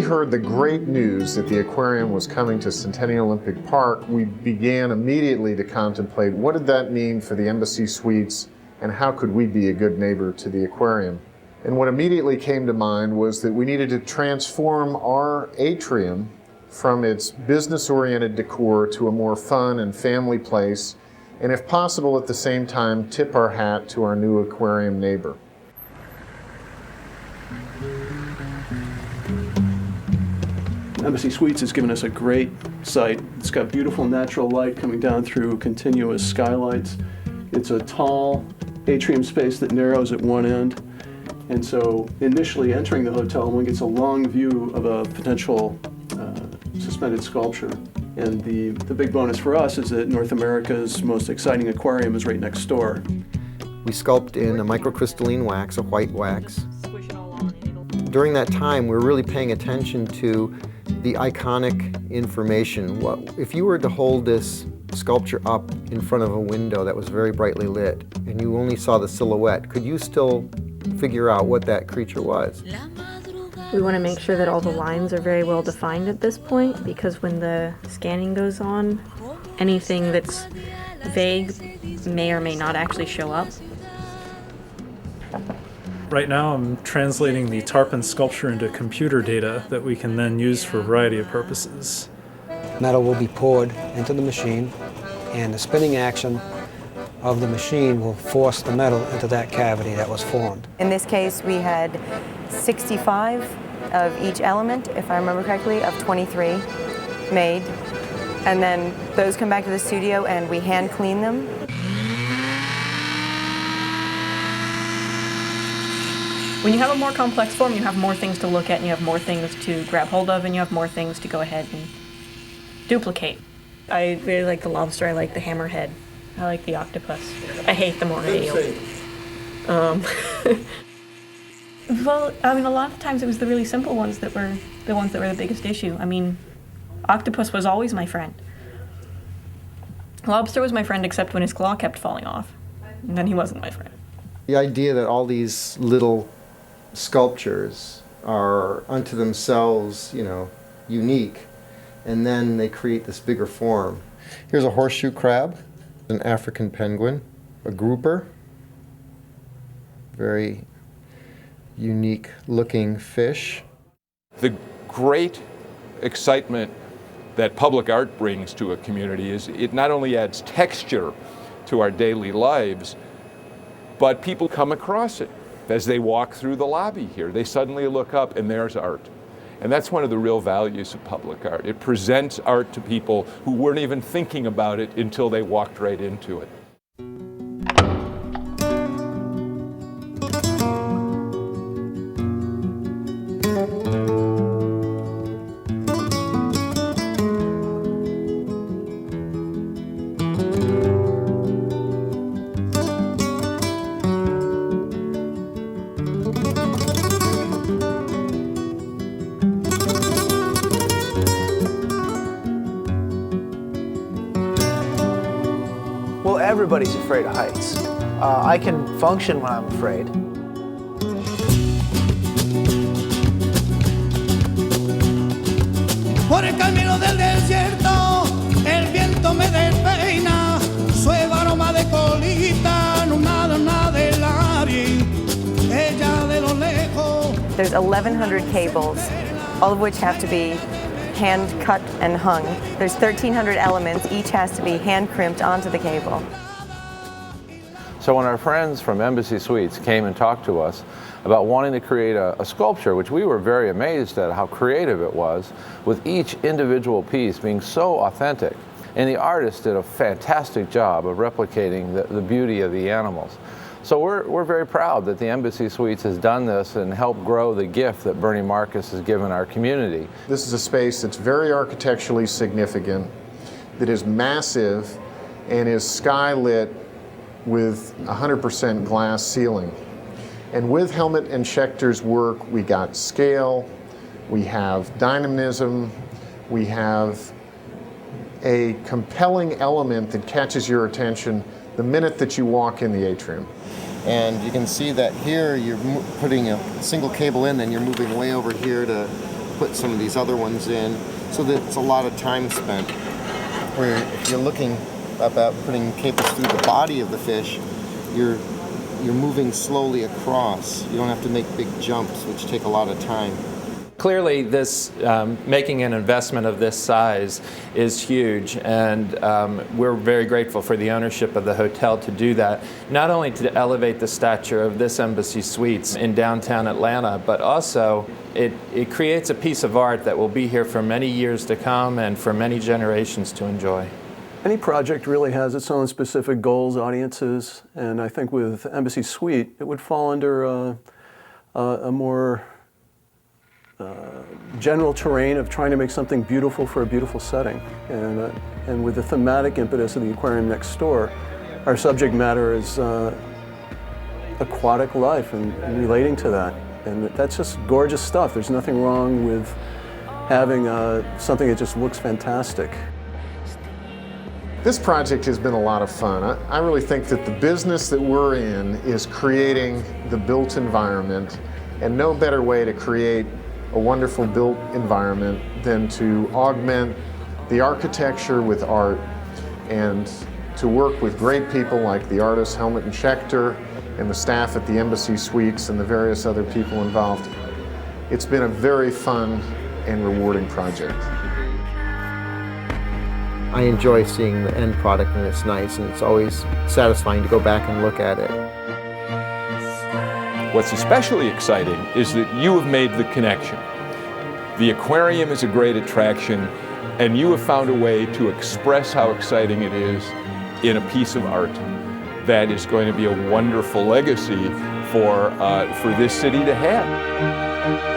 heard the great news that the aquarium was coming to Centennial Olympic Park, we began immediately to contemplate what did that mean for the Embassy Suites and how could we be a good neighbor to the aquarium. And what immediately came to mind was that we needed to transform our atrium from its business-oriented decor to a more fun and family place, and if possible at the same time tip our hat to our new aquarium neighbor. Embassy Suites has given us a great site. It's got beautiful natural light coming down through continuous skylights. It's a tall atrium space that narrows at one end. And so initially entering the hotel, one gets a long view of a potential suspended sculpture. And the big bonus for us is that North America's most exciting aquarium is right next door. We sculpt in a microcrystalline wax, a white wax. During that time, we were really paying attention to the iconic information. If you were to hold this sculpture up in front of a window that was very brightly lit and you only saw the silhouette, could you still figure out what that creature was? We want to make sure that all the lines are very well defined at this point, because when the scanning goes on, anything that's vague may or may not actually show up. Right now I'm translating the tarpon sculpture into computer data that we can then use for a variety of purposes. Metal will be poured into the machine, and the spinning action of the machine will force the metal into that cavity that was formed. In this case, we had 65 of each element, if I remember correctly, of 23 made. And then those come back to the studio and we hand clean them. When you have a more complex form, you have more things to look at, and you have more things to grab hold of, and you have more things to go ahead and duplicate. I really like the lobster, I like the hammerhead, I like the octopus. I hate the moray eel. Well, I mean, a lot of times it was the really simple ones that were the biggest issue. I mean, octopus was always my friend. Lobster was my friend except when his claw kept falling off, and then he wasn't my friend. The idea that all these little sculptures are unto themselves, unique, and then they create this bigger form. Here's a horseshoe crab, an African penguin, a grouper, very unique looking fish. The great excitement that public art brings to a community is it not only adds texture to our daily lives, but people come across it as they walk through the lobby here. They suddenly look up and there's art. And that's one of the real values of public art. It presents art to people who weren't even thinking about it until they walked right into it. Well, everybody's afraid of heights. I can function when I'm afraid. Por el camino del desierto, el viento me despeina, suave aroma de colita, no nada del área, ella de lo lejos. There's 1,100 cables, all of which have to be hand cut and hung. There's 1,300 elements, each has to be hand crimped onto the cable. So when our friends from Embassy Suites came and talked to us about wanting to create a sculpture, which we were very amazed at how creative it was, with each individual piece being so authentic. And the artist did a fantastic job of replicating the beauty of the animals. So we're very proud that the Embassy Suites has done this and helped grow the gift that Bernie Marcus has given our community. This is a space that's very architecturally significant, that is massive, and is skylit with 100% glass ceiling. And with Helmick and Schechter's work, we got scale, we have dynamism, we have a compelling element that catches your attention the minute that you walk in the atrium. And you can see that here you're putting a single cable in, then you're moving way over here to put some of these other ones in, so that it's a lot of time spent. Where if you're looking about putting capers through the body of the fish, you're moving slowly across. You don't have to make big jumps, which take a lot of time. Clearly, this making an investment of this size is huge, and we're very grateful for the ownership of the hotel to do that, not only to elevate the stature of this Embassy Suites in downtown Atlanta, but also it creates a piece of art that will be here for many years to come and for many generations to enjoy. Any project really has its own specific goals, audiences, and I think with Embassy Suite, it would fall under a more general terrain of trying to make something beautiful for a beautiful setting. And with the thematic impetus of the aquarium next door, our subject matter is aquatic life and relating to that. And that's just gorgeous stuff. There's nothing wrong with having something that just looks fantastic. This project has been a lot of fun. I really think that the business that we're in is creating the built environment, and no better way to create a wonderful built environment than to augment the architecture with art and to work with great people like the artists Helmick and Schechter and the staff at the Embassy Suites and the various other people involved. It's been a very fun and rewarding project. I enjoy seeing the end product, and it's nice, and it's always satisfying to go back and look at it. What's especially exciting is that you have made the connection. The aquarium is a great attraction, and you have found a way to express how exciting it is in a piece of art that is going to be a wonderful legacy for this city to have.